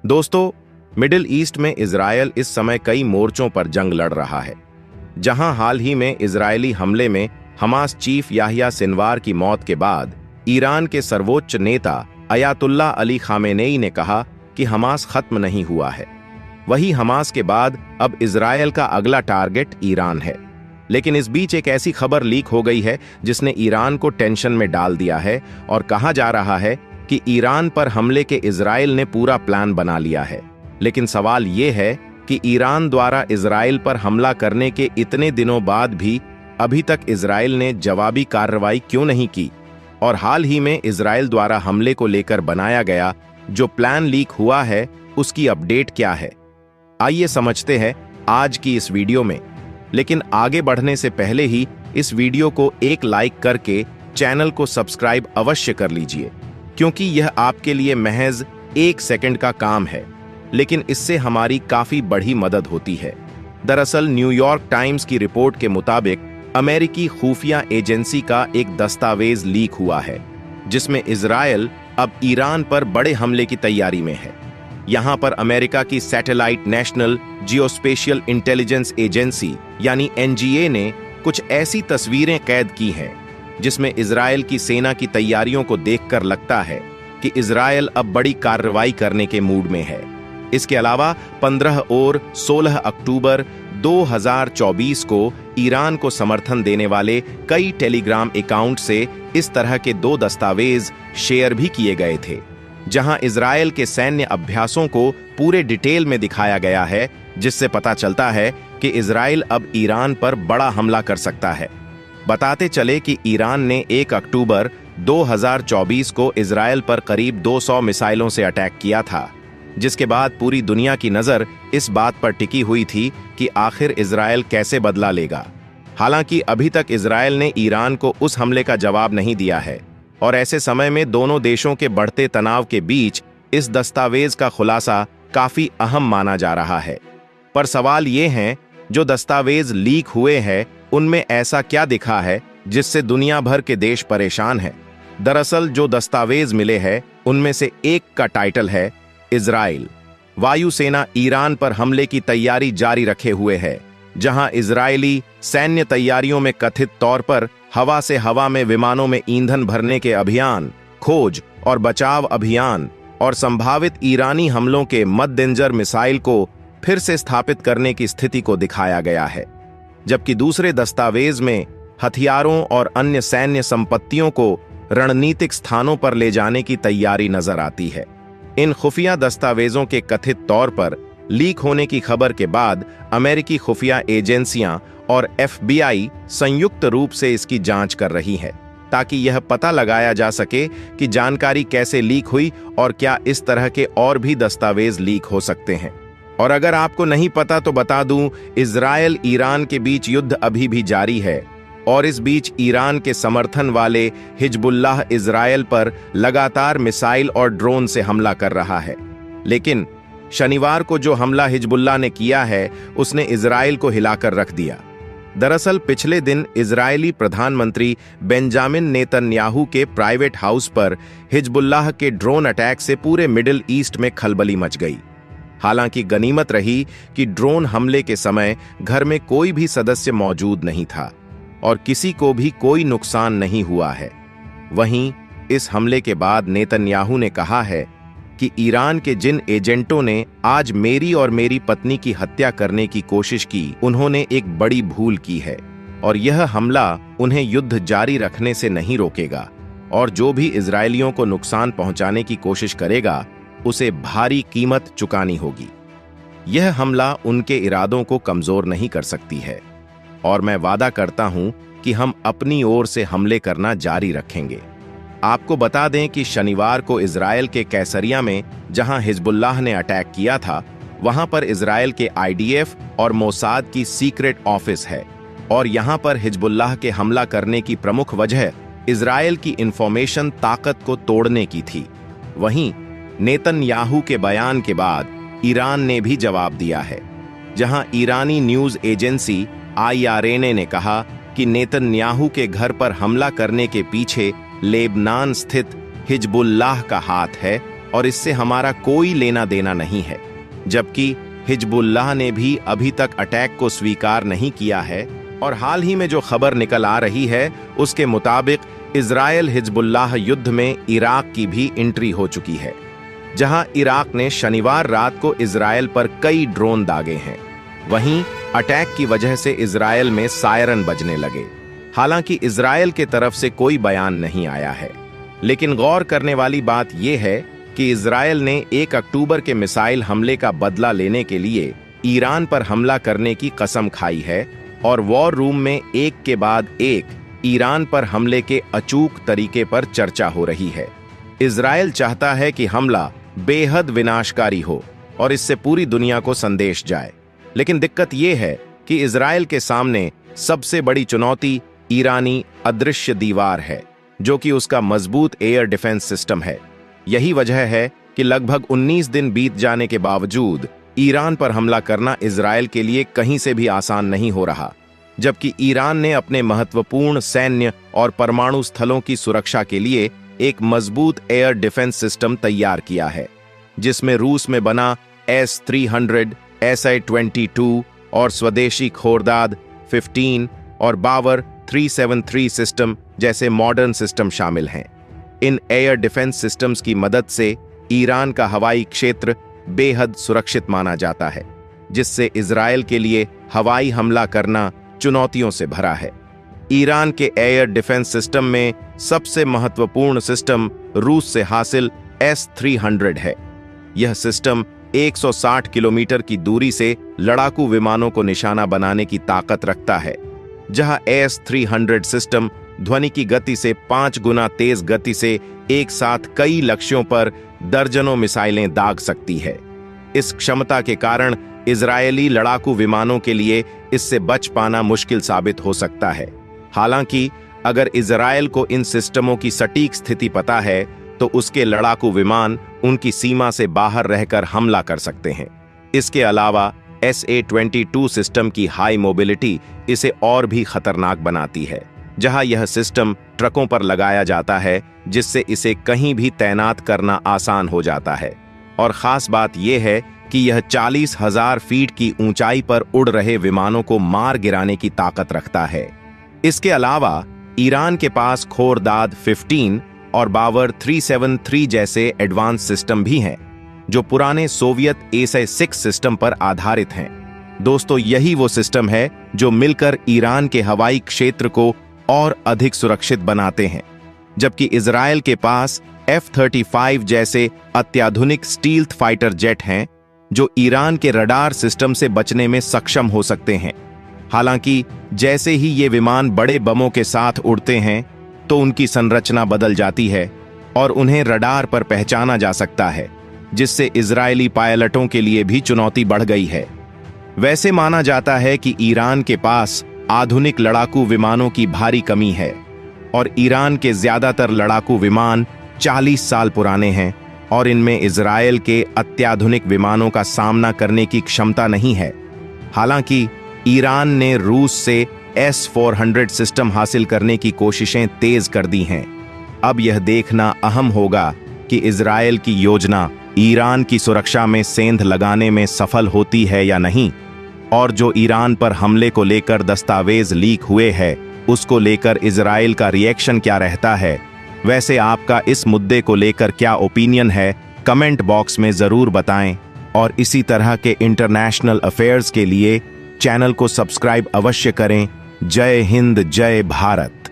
दोस्तों, middle east में Israel इस समय कई मोर्चों पर जंग लड़ रहा है। जहां हाल ही में इजरायली हमले में हमास चीफ याहिया सिनवार की मौत के बाद ईरान के सर्वोच्च नेता अयातुल्लाह अली खामेनेई ने कहा कि हमास खत्म नहीं हुआ है। वही हमास के बाद अब इजरायल का अगला टारगेट ईरान है। लेकिन इस बीच एक ऐसी खबर लीक हो गई है जिसने ईरान को टेंशन में डाल दिया है और कहा जा रहा है कि ईरान पर हमले के इजरायल ने पूरा प्लान बना लिया है। लेकिन सवाल यह है कि ईरान द्वारा इजरायल पर हमला करने के इतने दिनों बाद भी अभी तक इजरायल ने जवाबी कार्रवाई क्यों नहीं की, और हाल ही में इजरायल द्वारा हमले को लेकर बनाया गया जो प्लान लीक हुआ है उसकी अपडेट क्या है। आइए समझते हैं आज की इस वीडियो में। लेकिन आगे बढ़ने से पहले ही इस वीडियो को एक लाइक करके चैनल को सब्सक्राइब अवश्य कर लीजिए, क्योंकि यह आपके लिए महज 1 सेकंड का काम है, लेकिन इससे हमारी काफी बड़ी मदद होती है। दरअसल न्यूयॉर्क टाइम्स की रिपोर्ट के मुताबिक अमेरिकी खुफिया एजेंसी का एक दस्तावेज लीक हुआ है जिसमें इजरायल अब ईरान पर बड़े हमले की तैयारी में है। यहां पर अमेरिका की satellite national geospatial intelligence agency यानी एनजीए ने कुछ ऐसी तस्वीरें कैद की हैं जिसमें इजरायल की सेना की तैयारियों को देखकर लगता है कि इजरायल अब बड़ी कार्रवाई करने के मूड में है। इसके अलावा 15 और 16 अक्टूबर 2024 को ईरान को समर्थन देने वाले कई टेलीग्राम अकाउंट से इस तरह के 2 दस्तावेज शेयर भी किए गए थे, जहां इजरायल के सैन्य अभ्यासों को पूरे डिटेल में दिखाया गया है, जिससे पता चलता है कि इजरायल अब ईरान पर बड़ा हमला कर सकता है। बताते चले कि ईरान ने 1 अक्टूबर 2024 को इजरायल पर करीब 200 मिसाइलों से अटैक किया था, जिसके बाद पूरी दुनिया की नजर इस बात पर टिकी हुई थी कि आखिर इजरायल कैसे बदला लेगा। हालांकि अभी तक इजरायल ने ईरान को उस हमले का जवाब नहीं दिया है, और ऐसे समय में दोनों देशों के बढ़ते तनाव के बीच इस दस्तावेज का खुलासा काफी अहम माना जा रहा है। पर सवाल ये है, जो दस्तावेज लीक हुए हैं उनमें ऐसा क्या दिखा है जिससे दुनिया भर के देश परेशान हैं? दरअसल जो दस्तावेज मिले हैं उनमें से एक का टाइटल है इजराइल। वायुसेना ईरान पर हमले की तैयारी जारी रखे हुए है, जहां इजरायली सैन्य तैयारियों में कथित तौर पर हवा से हवा में विमानों में ईंधन भरने के अभियान, खोज और बचाव अभियान और संभावित ईरानी हमलों के मद्देनजर मिसाइल को फिर से स्थापित करने की स्थिति को दिखाया गया है। जबकि दूसरे दस्तावेज में हथियारों और अन्य सैन्य संपत्तियों को रणनीतिक स्थानों पर ले जाने की तैयारी नजर आती है। इन खुफिया दस्तावेजों के कथित तौर पर लीक होने की खबर के बाद अमेरिकी खुफिया एजेंसियां और एफबीआई संयुक्त रूप से इसकी जांच कर रही है, ताकि यह पता लगाया जा सके कि जानकारी कैसे लीक हुई और क्या इस तरह के और भी दस्तावेज लीक हो सकते हैं। और अगर आपको नहीं पता तो बता दूं, इजरायल ईरान के बीच युद्ध अभी भी जारी है, और इस बीच ईरान के समर्थन वाले हिजबुल्लाह इजरायल पर लगातार मिसाइल और ड्रोन से हमला कर रहा है। लेकिन शनिवार को जो हमला हिजबुल्लाह ने किया है उसने इजरायल को हिलाकर रख दिया। दरअसल पिछले दिन इजरायली प्रधानमंत्री बेंजामिन नेतन्याहू के प्राइवेट हाउस पर हिजबुल्लाह के ड्रोन अटैक से पूरे मिडिल ईस्ट में खलबली मच गई। हालांकि गनीमत रही कि ड्रोन हमले के समय घर में कोई भी सदस्य मौजूद नहीं था और किसी को भी कोई नुकसान नहीं हुआ है। वहीं इस हमले के बाद नेतन्याहू ने कहा है कि ईरान के जिन एजेंटों ने आज मेरी और मेरी पत्नी की हत्या करने की कोशिश की, उन्होंने एक बड़ी भूल की है, और यह हमला उन्हें युद्ध जारी रखने से नहीं रोकेगा, और जो भी इजरायलियों को नुकसान पहुंचाने की कोशिश करेगा उसे भारी कीमत चुकानी होगी। यह हमला उनके इरादों को कमजोर नहीं कर सकती है, और मैं वादा करता हूं कि हम अपनी ओर से हमले करना जारी रखेंगे। आपको बता दें कि शनिवार को इजरायल के कैसरिया में जहां हिजबुल्लाह ने अटैक किया था, वहां पर इजरायल के आईडीएफ और मोसाद की सीक्रेट ऑफिस है, और यहां पर हिजबुल्लाह के हमला करने की प्रमुख वजह इजरायल की इंफॉर्मेशन ताकत को तोड़ने की थी। वहीं नेतन्याहू के बयान के बाद ईरान ने भी जवाब दिया है, जहां ईरानी न्यूज एजेंसी IRNA ने कहा कि नेतन्याहू के घर पर हमला करने के पीछे लेबनान स्थित हिजबुल्लाह का हाथ है, और इससे हमारा कोई लेना देना नहीं है। जबकि हिजबुल्लाह ने भी अभी तक अटैक को स्वीकार नहीं किया है और हाल ही में जो खबर निकल आ रही है उसके मुताबिक इजरायल हिजबुल्लाह युद्ध में इराक की भी एंट्री हो चुकी है, जहां इराक ने शनिवार रात को इजरायल पर कई ड्रोन दागे हैं। वहीं अटैक की वजह से इजरायल में सायरन बजने लगे। हालांकि इजरायल के तरफ से कोई बयान नहीं आया है, लेकिन गौर करने वाली बात यह है कि इजरायल ने 1 अक्टूबर के मिसाइल हमले का बदला लेने के लिए ईरान पर हमला करने की कसम खाई है और वॉर रूम में एक के बाद एक ईरान पर हमले के अचूक तरीके पर चर्चा हो रही है। इजरायल चाहता है कि हमला बेहद विनाशकारी हो और इससे पूरी दुनिया को संदेश जाए, लेकिन दिक्कत यह है कि इजरायल के सामने सबसे बड़ी चुनौती ईरानी अदृश्य दीवार है, जो कि उसका मजबूत एयर डिफेंस सिस्टम है। यही वजह है कि लगभग 19 दिन बीत जाने के बावजूद ईरान पर हमला करना इजरायल के लिए कहीं से भी आसान नहीं हो रहा, जबकि ईरान ने अपने महत्वपूर्ण सैन्य और परमाणु स्थलों की सुरक्षा के लिए एक मजबूत एयर डिफेंस सिस्टम तैयार किया है, जिसमें रूस में बना S-300, SI-22 और स्वदेशी खोरदाद 15 और बावर 373 सिस्टम जैसे मॉडर्न सिस्टम शामिल हैं। इन एयर डिफेंस सिस्टम्स की मदद से ईरान का हवाई क्षेत्र बेहद सुरक्षित माना जाता है, जिससे इजरायल के लिए हवाई हमला करना चुनौतियों से भरा है। ईरान के एयर डिफेंस सिस्टम में सबसे महत्वपूर्ण सिस्टम रूस से हासिल S-300 है। यह सिस्टम 160 किलोमीटर की दूरी से लड़ाकू विमानों को निशाना बनाने की ताकत रखता है, जहां S-300 सिस्टम ध्वनि की गति से 5 गुना तेज गति से एक साथ कई लक्ष्यों पर दर्जनों मिसाइलें दाग सकती है। इस क्षमता के कारण इजरायली लड़ाकू विमानों के लिए इससे बच पाना मुश्किल साबित हो सकता है। हालांकि अगर इजरायल को इन सिस्टमों की सटीक स्थिति पता है तो उसके लड़ाकू विमान उनकी सीमा से बाहर रहकर हमला कर सकते हैं। इसके अलावा SA-22 सिस्टम की हाई मोबिलिटी इसे और भी खतरनाक बनाती है, जहां यह सिस्टम ट्रकों पर लगाया जाता है, जिससे इसे कहीं भी तैनात करना आसान हो जाता है। और खास बात यह है कि यह 40,000 फीट की ऊंचाई पर उड़ रहे विमानों को मार गिराने की ताकत रखता है। इसके अलावा ईरान के पास खोरदाद 15 और बावर 373 जैसे एडवांस सिस्टम भी हैं, जो पुराने सोवियत SA-6 सिस्टम पर आधारित हैं। दोस्तों, यही वो सिस्टम है जो मिलकर ईरान के हवाई क्षेत्र को और अधिक सुरक्षित बनाते हैं। जबकि इजरायल के पास F-35 जैसे अत्याधुनिक स्टील्थ फाइटर जेट हैं, जो ईरान के रडार सिस्टम से बचने में सक्षम हो सकते हैं। हालांकि जैसे ही ये विमान बड़े बमों के साथ उड़ते हैं तो उनकी संरचना बदल जाती है और उन्हें रडार पर पहचाना जा सकता है, जिससे इजरायली पायलटों के लिए भी चुनौती बढ़ गई है। वैसे माना जाता है कि ईरान के पास आधुनिक लड़ाकू विमानों की भारी कमी है और ईरान के ज्यादातर लड़ाकू विमान 40 साल पुराने हैं और इनमें इजरायल के अत्याधुनिक विमानों का सामना करने की क्षमता नहीं है। हालांकि ईरान ने रूस से S-400 सिस्टम हासिल करने की कोशिशें तेज कर दी हैं। अब यह देखना अहम होगा कि इजरायल की योजना ईरान की सुरक्षा में सेंध लगाने में सफल होती है या नहीं, और जो ईरान पर हमले को लेकर दस्तावेज लीक हुए हैं उसको लेकर इजरायल का रिएक्शन क्या रहता है। वैसे आपका इस मुद्दे को लेकर क्या ओपिनियन है, कमेंट बॉक्स में जरूर बताएं और इसी तरह के इंटरनेशनल अफेयर्स के लिए चैनल को सब्सक्राइब अवश्य करें। जय हिंद, जय भारत।